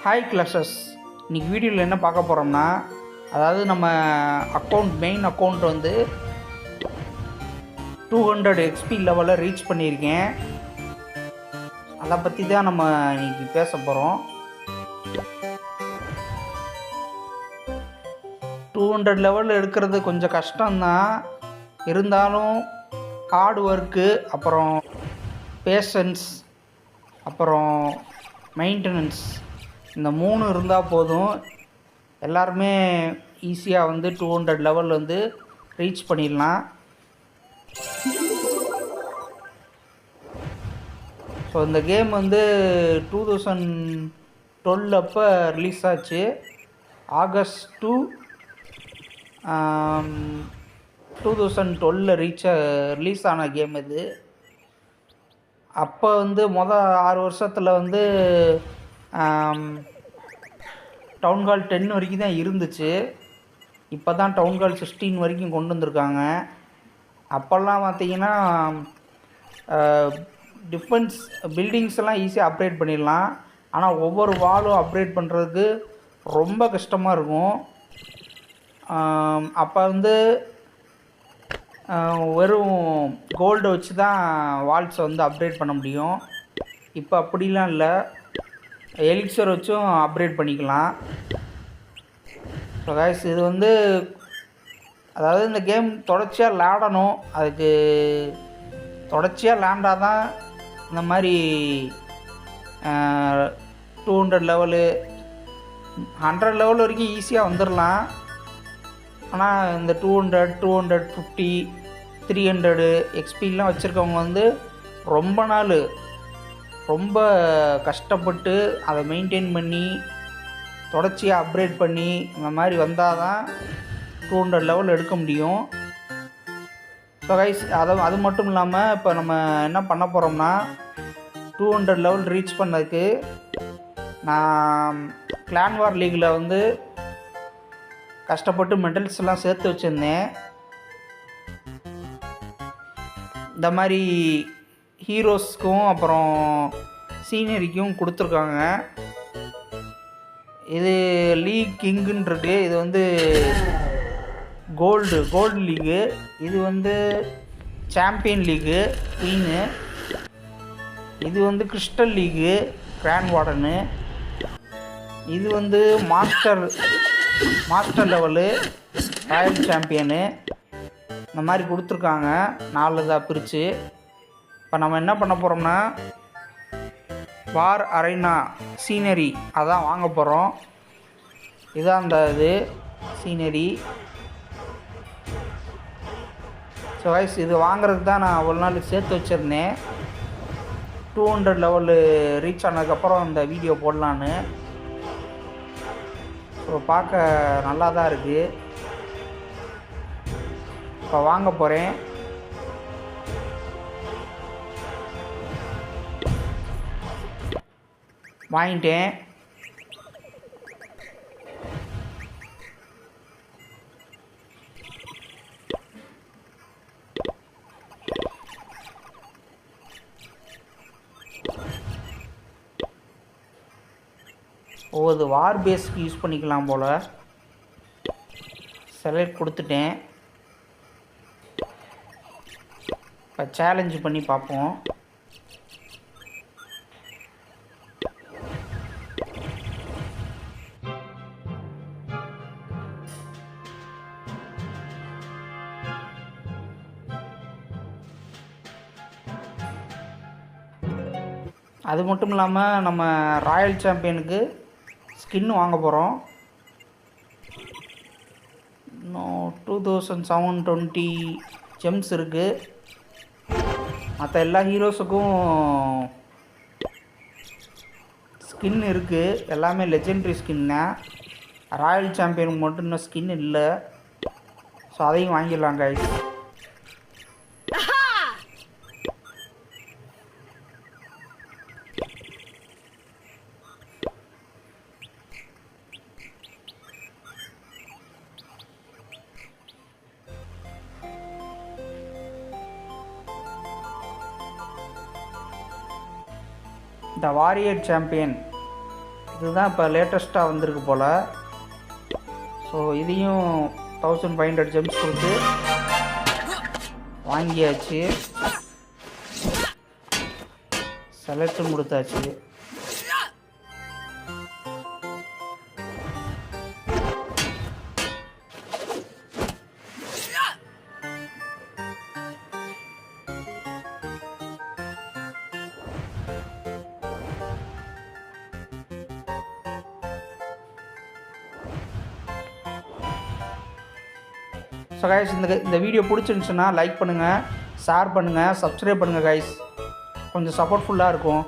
Hi classes. இன்றைக்கி வீடியோவில் என்ன பார்க்க போகிறோம்னா, அதாவது நம்ம மெயின் அக்கௌண்ட் வந்து 200 XP லெவலில் ரீச் பண்ணியிருக்கேன். அதை பற்றி தான் நம்ம இன்றைக்கி பேச போகிறோம். 200 லெவலில் இருக்கிறது கொஞ்சம் கஷ்டம்தான், இருந்தாலும் ஹார்ட் ஒர்க்கு, அப்புறம் பேஷன்ஸ், அப்புறம் மெயின்டெனன்ஸ், இந்த 3 இருந்தால் போதும். எல்லாருமே ஈஸியாக வந்து 200 லெவல் வந்து ரீச் பண்ணிடலாம். ஸோ இந்த கேம் வந்து 2012 அப்போ ரிலீஸ் ஆச்சு. ஆகஸ்ட் 2 2012 ரிலீஸ் ஆன கேம் இது. அப்போ வந்து 6 வருஷத்தில் வந்து டவுன்ஹால் 10 வரைக்கும் தான் இருந்துச்சு. இப்போ தான் டவுன்ஹால் 16 வரைக்கும் கொண்டு வந்திருக்காங்க. அப்போல்லாம் பார்த்திங்கன்னா டிஃபென்ஸ் பில்டிங்ஸ் எல்லாம் ஈஸியாக அப்கிரேட் பண்ணிடலாம். ஆனால் ஒவ்வொரு வாலும் அப்கிரேட் பண்ணுறதுக்கு ரொம்ப கஷ்டமாக இருக்கும். அப்போ வந்து வெறும் கோல்டை வச்சு தான் வால்ஸை வந்து அப்கிரேட் பண்ண முடியும். இப்போ அப்படிலாம் இல்லை, எலிக்சர் வச்சும் அப்கிரேட் பண்ணிக்கலாம். ஸோ கைஸ், இது வந்து அதாவது இந்த கேம் தொடர்ச்சியாக விளாடணும். அதுக்கு தொடர்ச்சியாக விளாண்டால் தான் இந்த மாதிரி 200 லெவலு 100 லெவல் வரைக்கும் ஈஸியாக வந்துடலாம். ஆனால் இந்த 200, 250, 300 XPலாம் வச்சுருக்கவங்க வந்து ரொம்ப கஷ்டப்பட்டு அதை மெயின்டைன் பண்ணி தொடர்ச்சியாக அப்கிரேட் பண்ணி இந்த மாதிரி வந்தால் தான் 200 லெவல் எடுக்க முடியும். ஸோ கைஸ், அது மட்டும் இல்லாமல் இப்போ நம்ம என்ன பண்ண போகிறோம்னா, 200 லெவல் ரீச் பண்ணதுக்கு நான் கிளான் வார் லீகில் வந்து கஷ்டப்பட்டு மெடல்ஸ் எல்லாம் சேர்த்து வச்சுருந்தேன். இந்த மாதிரி ஹீரோஸ்க்கும் அப்புறம் சீனரிக்கும் கொடுத்துருக்காங்க. இது லீக் கிங்குன்றது, இது வந்து கோல்டு லீகு, இது வந்து சாம்பியன் லீகு குவீனு, இது வந்து கிறிஸ்டல் லீகு கிராண்ட் வார்டனு, இது வந்து மாஸ்டர் லெவலு ராயல் சாம்பியனு. இந்த மாதிரி கொடுத்துருக்காங்க 4 இதாக பிரித்து. இப்போ நம்ம என்ன பண்ண போகிறோம்னா, வார் அரேனா சீனரி அதான் வாங்க போகிறோம். இதுதான் அந்த சீனரி. ஸோ கைஸ், இது வாங்குறதுக்கு தான் நான் ஒரு நாள் சேர்த்து வச்சுருந்தேன். 200 லெவலு ரீச் ஆனதுக்கப்புறம் இந்த வீடியோ போடலான்னு. ஸோ பார்க்க நல்லா தான் இருக்குது. இப்போ வாங்க போகிறேன். வாங்கிட்டேன். இது வார் பேஸ்க்கு யூஸ் பண்ணிக்கலாம் போல். செலக்ட் கொடுத்துட்டேன். இப்போ சேலஞ்சு பண்ணி பார்ப்போம். அது மட்டும் இல்லாமல் நம்ம ராயல் சாம்பியனுக்கு ஸ்கின் வாங்க போகிறோம். இன்னும் 2720 ஜெம்ஸ் இருக்குது. மற்ற எல்லா ஹீரோஸுக்கும் ஸ்கின் இருக்குது, எல்லாமே லெஜெண்டரி ஸ்கின்னு. ராயல் சாம்பியனுக்கு மட்டும் இன்னும் ஸ்கின் இல்லை. ஸோ அதையும் வாங்கிடலாம் கைஸ். த வாரியர் சாம்பியன் இதுதான் இப்போ லேட்டஸ்ட்டாக வந்திருக்கு போல். ஸோ இதையும் 1500 ஜெம்ஸ் கொடுத்து வாங்கியாச்சு. செலக்டும் கொடுத்தாச்சு. ஸோ கைஸ் இந்த வீடியோ பிடிச்சிருந்துச்சுன்னா லைக் பண்ணுங்கள், ஷேர் பண்ணுங்கள், சப்ஸ்கிரைப் பண்ணுங்கள் கைஸ். கொஞ்சம் சப்போர்ட்ஃபுல்லாக இருக்கும்.